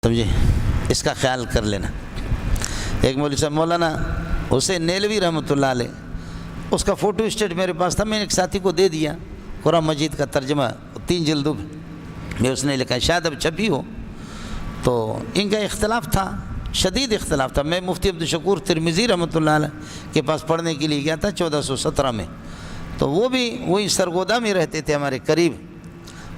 سمجھے، اس کا خیال کر لینا۔ ایک مولوی صاحب مولانا حسین نیلوی رحمۃ اللہ علیہ، اس کا فوٹو اسٹیٹ میرے پاس تھا، میں نے ایک ساتھی کو دے دیا، قرآن مجید کا ترجمہ 3 جلدوں میں اس نے لکھا، شاید اب چھپی ہو۔ تو ان کا اختلاف تھا، شدید اختلاف تھا۔ میں مفتی عبدالشکور ترمذی رحمۃ اللہ علیہ کے پاس پڑھنے کے لیے گیا تھا 1417 میں، تو وہ بھی وہی سرگودا میں رہتے تھے ہمارے قریب،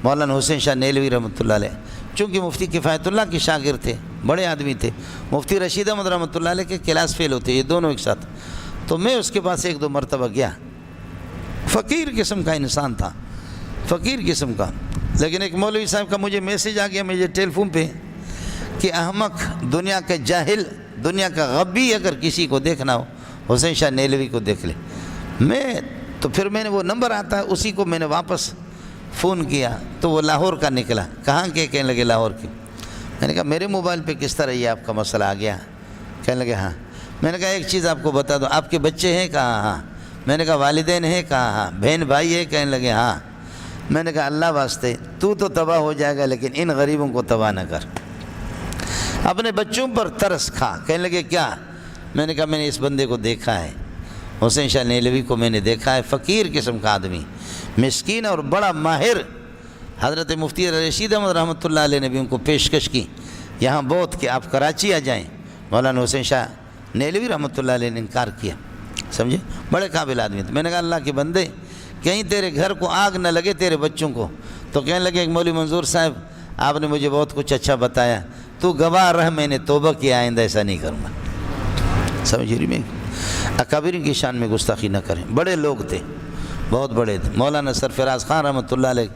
مولانا حسین شاہ نیلوی رحمۃ اللہ علیہ، چونکہ مفتی کفایت اللہ کے شاگرد تھے، بڑے آدمی تھے۔ مفتی رشید احمد رحمۃ اللہ علیہ کے کلاس فیل ہوتے، یہ دونوں ایک ساتھ۔ تو میں اس کے پاس 1-2 مرتبہ گیا، فقیر قسم کا انسان تھا، فقیر قسم کا۔ لیکن ایک مولوی صاحب کا مجھے میسیج آ گیا مجھے ٹیلی فون پہ کہ احمق، دنیا کا جاہل، دنیا کا غبی اگر کسی کو دیکھنا ہو حسین شاہ نیلوی کو دیکھ لے۔ پھر میں نے وہ نمبر آتا ہے اسی کو میں نے واپس فون کیا، تو وہ لاہور کا نکلا۔ کہاں کے؟ کہنے لگے لاہور کی۔ میں نے کہا میرے موبائل پہ کس طرح یہ آپ کا مسئلہ آ گیا؟ کہنے لگے ہاں۔ میں نے کہا ایک چیز آپ کو بتا دو، آپ کے بچے ہیں؟ کہا ہاں۔ میں نے کہا والدین ہیں؟ کہا ہاں۔ بہن بھائی ہے؟ کہنے لگے ہاں۔ میں نے کہا اللہ واسطے تو تباہ ہو جائے گا لیکن ان غریبوں کو تباہ نہ کر، اپنے بچوں پر ترس کھا۔ کہنے لگے کیا؟ میں نے کہا میں نے اس بندے کو دیکھا ہے، حسین شاہ نیلوی کو میں نے دیکھا ہے، فقیر قسم کا آدمی، مسکین اور بڑا ماہر۔ حضرت مفتی رشید احمد رحمۃ اللہ علیہ نے بھی ان کو پیشکش کی یہاں بہت کہ آپ کراچی آ جائیں۔ مولانا حسین شاہ نیلوی رحمۃ اللہ علیہ نے انکار کیا، سمجھے، بڑے قابل آدمی تھے۔ میں نے کہا اللہ کے بندے کہیں تیرے گھر کو آگ نہ لگے تیرے بچوں کو۔ تو کہنے لگے ایک مولوی منظور صاحب آپ نے مجھے بہت کچھ اچھا بتایا، تو گواہ رہ، میں نے توبہ کیا، آئندہ ایسا نہیں کروں گا۔ سمجھ رہی میں اکابرین کی شان میں گستاخی نہ کریں، بڑے لوگ تھے، بہت بڑے تھے۔ مولانا سرفراز خان رحمۃ اللہ علیہ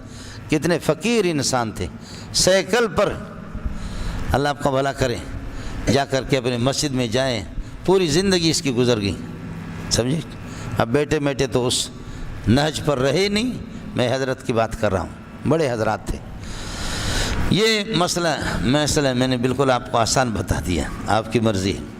کتنے فقیر انسان تھے، سائیکل پر، اللہ آپ کا بھلا کرے، جا کر کے اپنے مسجد میں جائیں، پوری زندگی اس کی گزر گئی، سمجھے۔ اب بیٹے بیٹے تو اس نہج پر رہے نہیں، میں حضرت کی بات کر رہا ہوں، بڑے حضرات تھے۔ یہ مسئلہ میں نے بالکل آپ کو آسان بتا دیا، آپ کی مرضی ہے۔